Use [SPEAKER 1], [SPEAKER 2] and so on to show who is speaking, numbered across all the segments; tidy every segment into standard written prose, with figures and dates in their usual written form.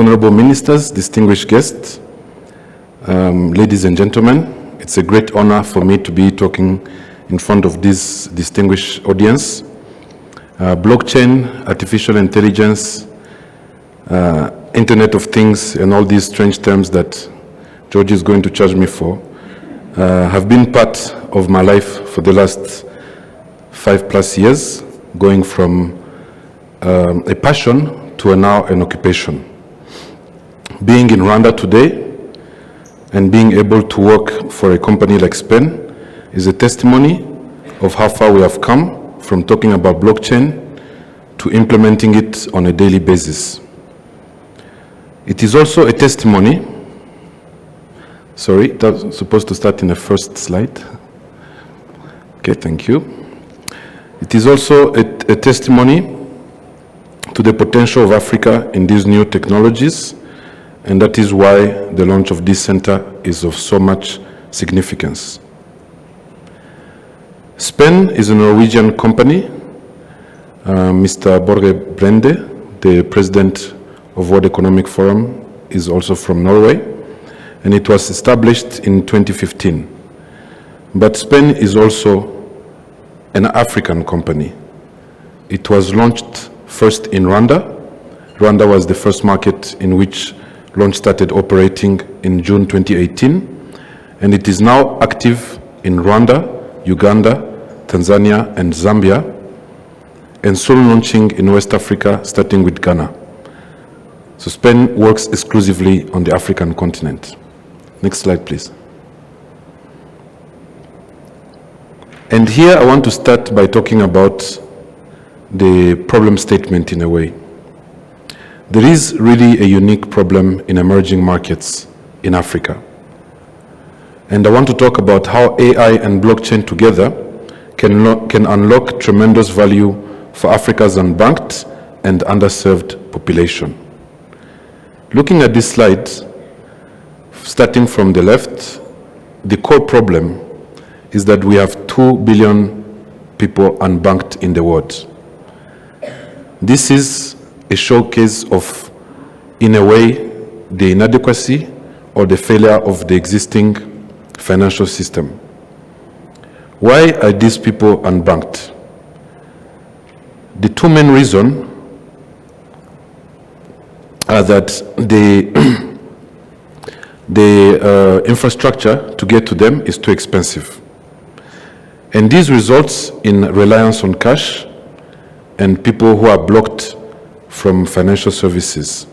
[SPEAKER 1] Honorable Ministers, distinguished guests, ladies and gentlemen, it's a great honor for me to be talking in front of this distinguished audience. Blockchain, artificial intelligence, Internet of Things, and all these strange terms that George is going to charge me for have been part of my life for the last 5+ years, going from a passion to now an occupation. Being in Rwanda today and being able to work for a company like SPEN is a testimony of how far we have come from talking about blockchain to implementing it on a daily basis. It is also a testimony, sorry, that's supposed to start in the first slide. Okay, thank you. It is also a testimony to the potential of Africa in these new technologies, and that is why the launch of this center is of so much significance. SPEN is a Norwegian company. Mr. Borge Brende, the president of World Economic Forum, is also from Norway, and it was established in 2015. But SPEN is also an African company. It was launched first in Rwanda. Rwanda was the first market in which launch started operating in June 2018, and it is now active in Rwanda, Uganda, Tanzania, and Zambia, and soon launching in West Africa, starting with Ghana. So SPEN works exclusively on the African continent. Next slide, please. And here I want to start by talking about the problem statement in a way. There is really a unique problem in emerging markets in Africa. And I want to talk about how AI and blockchain together can unlock tremendous value for Africa's unbanked and underserved population. Looking at this slide, starting from the left, the core problem is that we have 2 billion people unbanked in the world. This is a showcase of, in a way, the inadequacy or the failure of the existing financial system. Why are these people unbanked? The two main reasons are that the infrastructure to get to them is too expensive. And this results in reliance on cash and people who are blocked from financial services.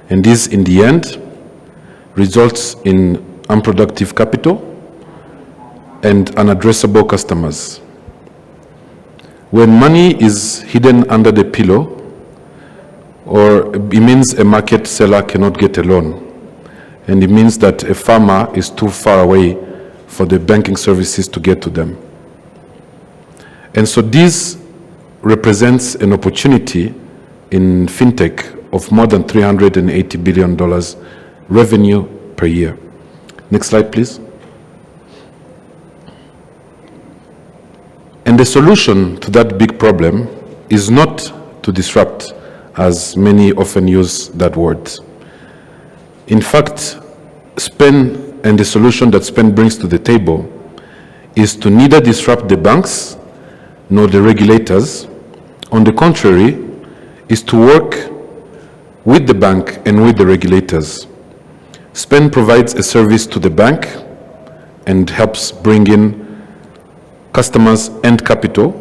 [SPEAKER 1] And this, in the end, results in unproductive capital and unaddressable customers. When money is hidden under the pillow, or it means a market seller cannot get a loan, and it means that a farmer is too far away for the banking services to get to them. And so this represents an opportunity in fintech of more than $380 billion revenue per year. Next slide, please. And the solution to that big problem is not to disrupt, as many often use that word. In fact, SPEN and the solution that SPEN brings to the table is to neither disrupt the banks nor the regulators. On the contrary, is to work with the bank and with the regulators. SPEN provides a service to the bank and helps bring in customers and capital.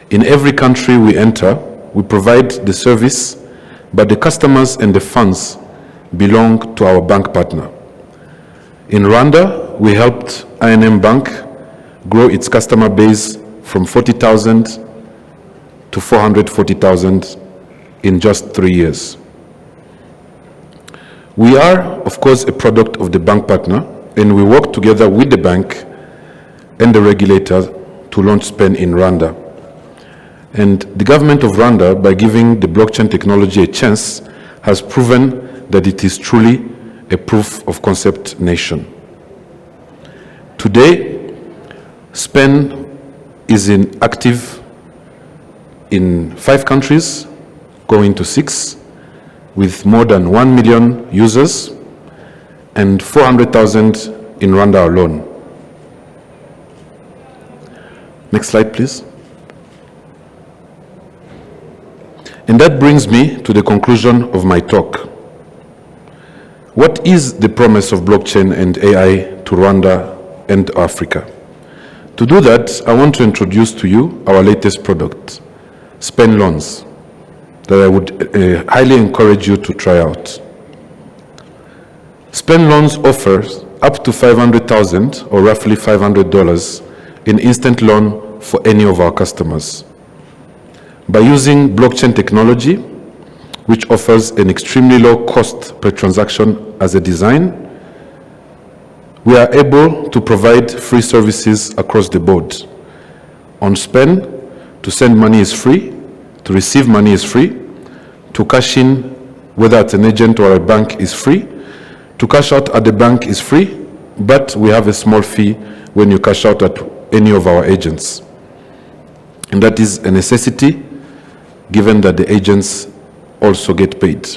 [SPEAKER 1] In every country we enter, we provide the service, but the customers and the funds belong to our bank partner. In Rwanda, we helped I&M Bank grow its customer base from 40,000 to 440,000 in just 3 years. We are, of course, a product of the bank partner, and we work together with the bank and the regulator to launch SPEN in Rwanda. And the government of Rwanda, by giving the blockchain technology a chance, has proven that it is truly a proof of concept nation. Today, SPEN is active in 5 countries, going to 6, with more than 1 million users and 400,000 in Rwanda alone. Next slide, please. And that brings me to the conclusion of my talk. What is the promise of blockchain and AI to Rwanda and Africa? To do that, I want to introduce to you our latest product, Spend Loans, that I would highly encourage you to try out. Spend Loans offers up to 500,000 or roughly $500 in instant loan for any of our customers. By using blockchain technology, which offers an extremely low cost per transaction as a design, we are able to provide free services across the board. On Spend, to send money is free, to receive money is free, to cash in, whether at an agent or a bank, is free, to cash out at the bank is free, but we have a small fee when you cash out at any of our agents. And that is a necessity, given that the agents also get paid.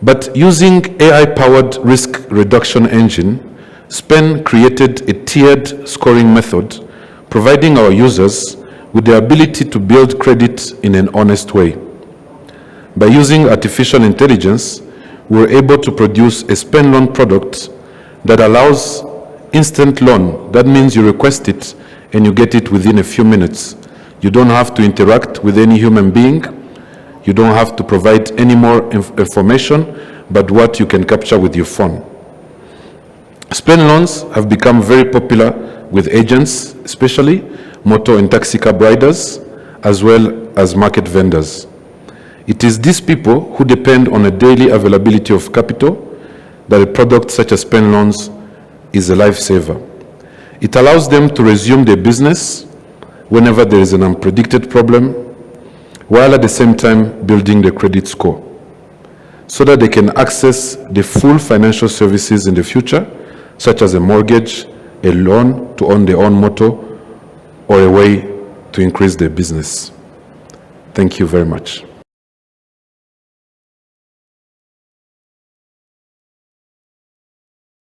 [SPEAKER 1] But using AI-powered risk reduction engine, Spend created a tiered scoring method, providing our users with the ability to build credit in an honest way. By using artificial intelligence, we were able to produce a Spend Loan product that allows instant loan. That means you request it and you get it within a few minutes. You don't have to interact with any human being. You don't have to provide any more information but what you can capture with your phone. Spend Loans have become very popular with agents, especially motor and taxi cab riders, as well as market vendors. It is these people who depend on a daily availability of capital that a product such as Spend Loans is a lifesaver. It allows them to resume their business whenever there is an unpredicted problem, while at the same time building the credit score, so that they can access the full financial services in the future, such as a mortgage, a loan to own their own motor, or a way to increase their business. Thank you very much.